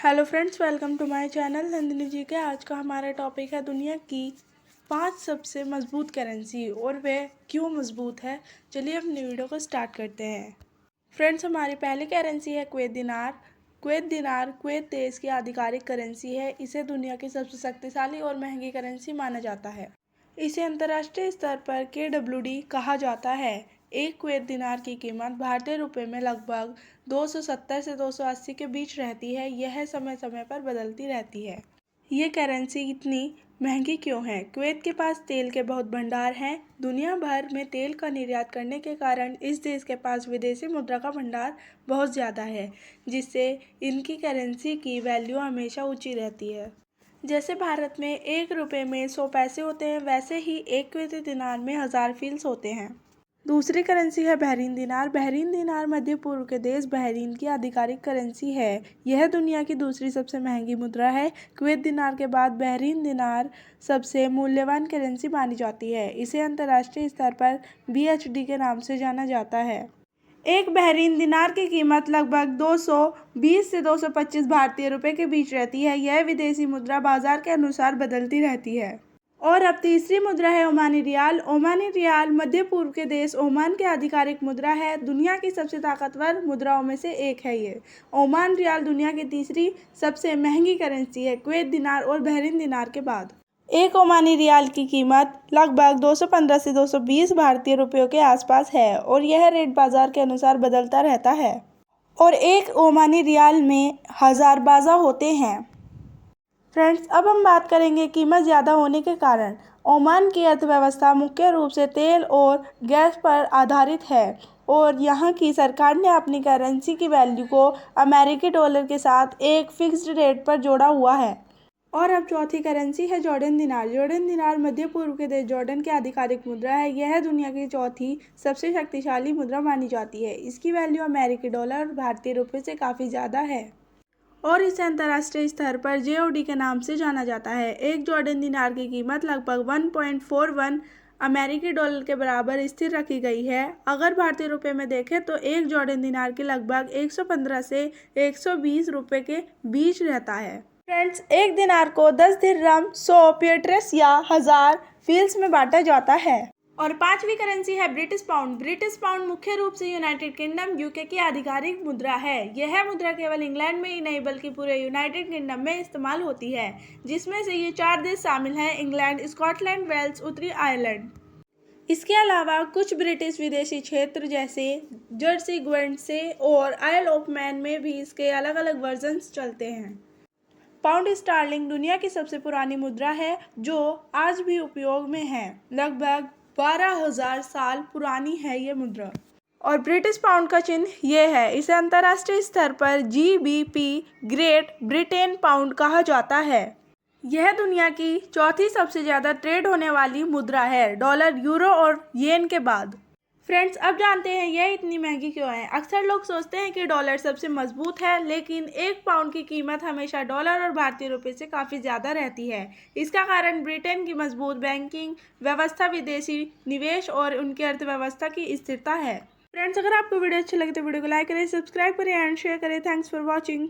Hello friends, welcome to my channel Nandini ji के। आज का हमारा टॉपिक है दुनिया की 5 सबसे मजबूत करेंसी और वे क्यों मजबूत है। चलिए अपनी वीडियो को स्टार्ट करते हैं। फ्रेंड्स, हमारी पहली करेंसी है कुवैत दिनार। कुवैत दिनार कुवैत देश की आधिकारिक करेंसी है। इसे दुनिया की सबसे शक्तिशाली और महंगी करेंसी माना जाता है। इसे अंतर्राष्ट्रीय स्तर पर KWD कहा जाता है। एक कुवैत दिनार की कीमत भारतीय रुपये में लगभग 270 से 280 के बीच रहती है। यह समय समय पर बदलती रहती है। ये करेंसी इतनी महंगी क्यों है? कुवैत के पास तेल के बहुत भंडार हैं। दुनिया भर में तेल का निर्यात करने के कारण इस देश के पास विदेशी मुद्रा का भंडार बहुत ज़्यादा है, जिससे इनकी करेंसी की वैल्यू हमेशा ऊंची रहती है। जैसे भारत में 1 रुपये में 100 पैसे होते हैं, वैसे ही एक कुवैती दिनार में 1000 फील्स होते हैं। दूसरी करेंसी है बहरीन दिनार। बहरीन दिनार मध्य पूर्व के देश बहरीन की आधिकारिक करेंसी है। यह दुनिया की दूसरी सबसे महंगी मुद्रा है। कुवैत दिनार के बाद बहरीन दिनार सबसे मूल्यवान करेंसी मानी जाती है। इसे अंतर्राष्ट्रीय स्तर पर BHD के नाम से जाना जाता है। एक बहरीन दिनार की कीमत लगभग 220 से 225 भारतीय रुपये के बीच रहती है। यह विदेशी मुद्रा बाजार के अनुसार बदलती रहती है। और अब तीसरी मुद्रा है ओमानी रियाल। ओमानी रियाल मध्य पूर्व के देश ओमान की आधिकारिक मुद्रा है। दुनिया की सबसे ताकतवर मुद्राओं में से एक है ये। ओमान रियाल दुनिया की तीसरी सबसे महंगी करेंसी है, कुवैत दिनार और बहरीन दिनार के बाद। एक ओमानी रियाल की कीमत लगभग 215 से 220 भारतीय रुपयों के आसपास है और यह रेट बाजार के अनुसार बदलता रहता है। और एक ओमानी रियाल में 1000 बाजा होते हैं। फ्रेंड्स, अब हम बात करेंगे कीमत ज़्यादा होने के कारण। ओमान की अर्थव्यवस्था मुख्य रूप से तेल और गैस पर आधारित है और यहाँ की सरकार ने अपनी करेंसी की वैल्यू को अमेरिकी डॉलर के साथ एक फिक्स्ड रेट पर जोड़ा हुआ है। और अब चौथी करेंसी है जॉर्डन दिनार। जॉर्डन दिनार मध्य पूर्व के देश जॉर्डन की आधिकारिक मुद्रा है। यह दुनिया की चौथी सबसे शक्तिशाली मुद्रा मानी जाती है। इसकी वैल्यू अमेरिकी डॉलर और भारतीय रुपये से काफ़ी ज़्यादा है और इसे अंतर्राष्ट्रीय स्तर पर JOD के नाम से जाना जाता है। एक जॉर्डन दिनार की कीमत लगभग 1.41 अमेरिकी डॉलर के बराबर स्थिर रखी गई है। अगर भारतीय रुपये में देखें तो एक जॉर्डन दिनार की लगभग 115 से 120 रुपये के बीच रहता है। फ्रेंड्स, एक दिनार को 10 दिरहम, 100 पियट्रेस या 1000 फील्स में बांटा जाता है। और पांचवी करेंसी है ब्रिटिश पाउंड। ब्रिटिश पाउंड मुख्य रूप से यूनाइटेड किंगडम UK की आधिकारिक मुद्रा है। यह मुद्रा केवल इंग्लैंड में ही नहीं बल्कि पूरे यूनाइटेड किंगडम में इस्तेमाल होती है, जिसमें से ये 4 देश शामिल हैं: इंग्लैंड, स्कॉटलैंड, वेल्स, उत्तरी आयरलैंड। इसके अलावा कुछ ब्रिटिश विदेशी क्षेत्र जैसे जर्सी, ग्वेंडसे और आयल ऑफ मैन में भी इसके अलग अलग वर्जन्स चलते हैं। पाउंड स्टर्लिंग दुनिया की सबसे पुरानी मुद्रा है जो आज भी उपयोग में है। लगभग 12,000 साल पुरानी है ये मुद्रा। और ब्रिटिश पाउंड का चिन्ह ये है। इसे अंतर्राष्ट्रीय स्तर पर GBP ग्रेट ब्रिटेन पाउंड कहा जाता है। यह दुनिया की चौथी सबसे ज़्यादा ट्रेड होने वाली मुद्रा है, डॉलर, यूरो और येन के बाद। फ्रेंड्स, अब जानते हैं यह इतनी महंगी क्यों है। अक्सर लोग सोचते हैं कि डॉलर सबसे मजबूत है, लेकिन एक पाउंड की कीमत हमेशा डॉलर और भारतीय रुपये से काफ़ी ज़्यादा रहती है। इसका कारण ब्रिटेन की मजबूत बैंकिंग व्यवस्था, विदेशी निवेश और उनकी अर्थव्यवस्था की स्थिरता है। फ्रेंड्स, अगर आपको वीडियो अच्छी लगे तो वीडियो को लाइक करें, सब्सक्राइब करें एंड शेयर करें। Thanks for watching.